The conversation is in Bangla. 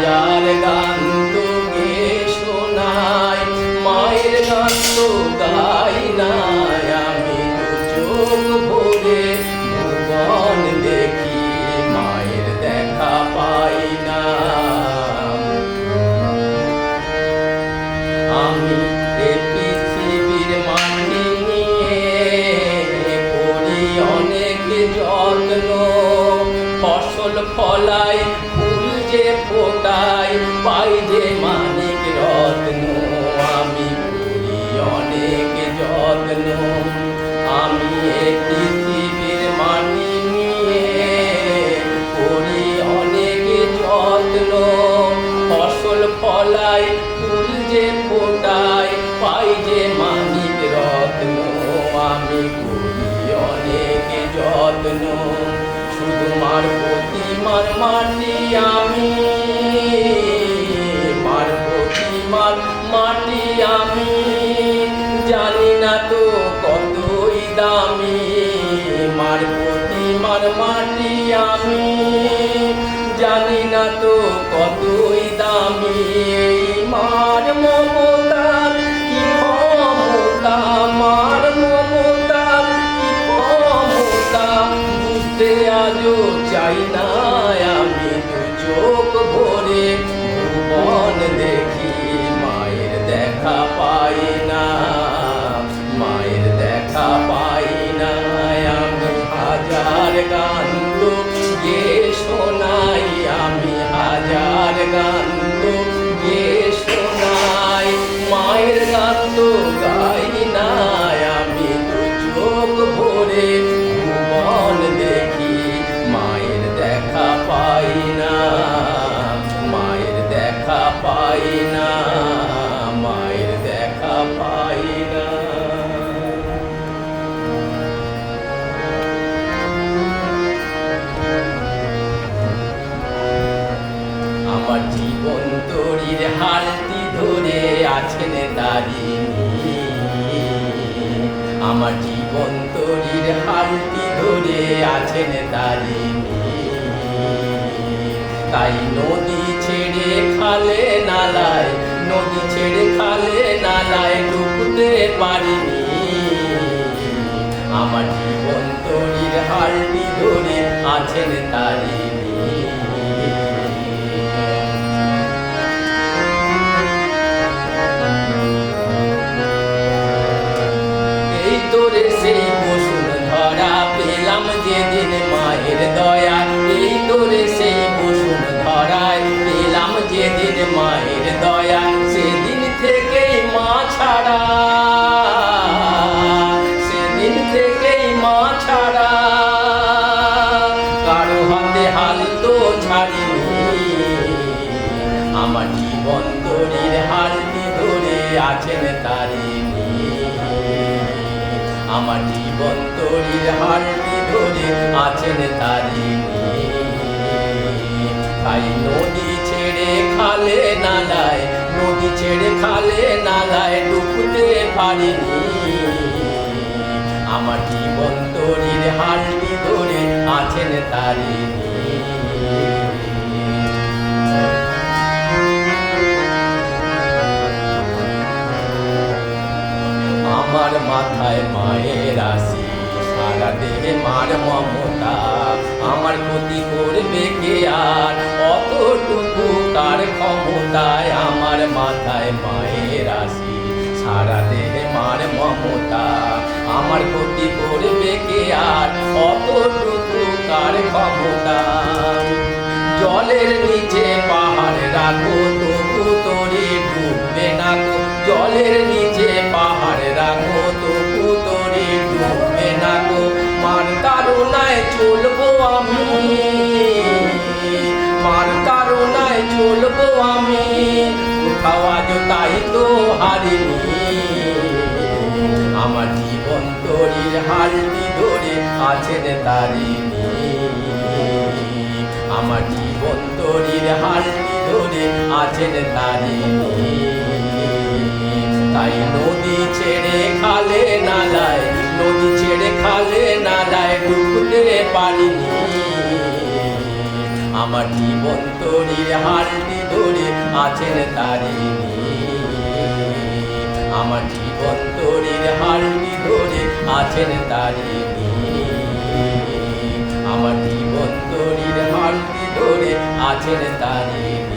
হাজার গান তো গে শোনাই, মায়ের গান তো গাই নাই। আমি চোখ ভরে ভুবন দেখি, মায়ের দেখা পাই না। আমি এ পৃথিবীর মাটি নিয়ে করি অনেক যত্ন, ফসল ফলাই ফুল যে ফোটাই পাই যে মানিক রত্ন। আমি করি অনেক যত্ন, আমি এ পৃথিবীর মাটি নিয়ে করি অনেক যত্ন, ফসল ফলাই ফুল যে ফোটাই পাই যে মানিক রত্ন। আমি করি অনেক যত্ন, শুধু মার প্রতিমার মাটি আমি, মার প্রতিমার মাটি আমি, জানি না তো কতই দামি। মার প্রতিমার মাটি আমি, জানি না তো কতই দামি। মার মমতার কি ক্ষমতা, মার মমতার কি ক্ষমতা, বুঝতে আজও চাই না আমি। দু চোখ ভরে ভুবন দেখি, মায়ের দেখা পাই না, মায়ের দেখা পাই না। আমি হাজার গান তো গে শোনাই, আমি হাজার গান তো গে শোনাই, মায়ের গান তো গাই নাই। আমি দু চোখ ভরে ভুবন দেখি, মায়ের দেখা পাই না, মায়ের দেখা পাই না, মায়ের দেখা পাই না। আমার জীবন তরির হালটি ধরে আছেন দাঁড়িয়ে, আমার জীবন তরির হালটি ধরে আছেন দাঁড়িয়ে। তাই নদী ছেড়ে খালে নালায়, নদী ছেড়ে খালে নালায় ডুবতে পারিনি। আমার জীবন তরির হালটি ধরে আছেন দাঁড়িয়ে। সেই বসুন ধরা পেলাম যেদিন মায়ের দয়া, এই তোরে সেই বসুন ধরায় পেলাম যেদিন মায়ের দয়া। সেদিন থেকেই মা ছাড়া, সেদিন থেকেই মা ছাড়া কারো হাতে হাল তো ছাড়িনি। আমার জীবন তরির হালটি ধরে আছেন তারিণী, আমার জীবন তরির হালটি ধরে আছেন তারিণী। তাই নদী ছেড়ে খালে নালায়, নদী ছেড়ে খালে নালায় ডুবতে পারিনি। আমার জীবন তরির হালটি ধরে আছেন তারিণী। আমার মাথায় মায়ের আসি, সারা দেহে মার মমতা। আমার ক্ষতি করবে কে আর, অতটুকু কার ক্ষমতায়। আমার মাথায় মায়ের আসি, সারা দেহে মার মমতা। আমার ক্ষতি করবে কে আর, অতটুকু কার ক্ষমতা। জলের নিচে পাহাড় রাখো তবু তোরে ডুববে না গো, জলের নিচে পাহাড় রাখো তবু তোরে ডুববে না গো। মার তাড়নায় চলবো আমি, মার তাড়নায় চলবো আমি, কোথাও আজ তাই তো হারিনি। আমার জীবন তরির হালটি ধরে আছেন তারিণী, আমার জীবন তরির হালটি ধরে আছেন তারিণী। তাই নদী ছেড়ে খালে নালায়, নদী ছেড়ে খালে নালায় ডুবতে পারিনি। আমার জীবন তরির হালটি ধরে আছেন তারিণী। আমার জীবন তরির হারটি ধরে আছেন তারিণী। আমার জীবন তরির হারটি ধরে আছেন তারিণী।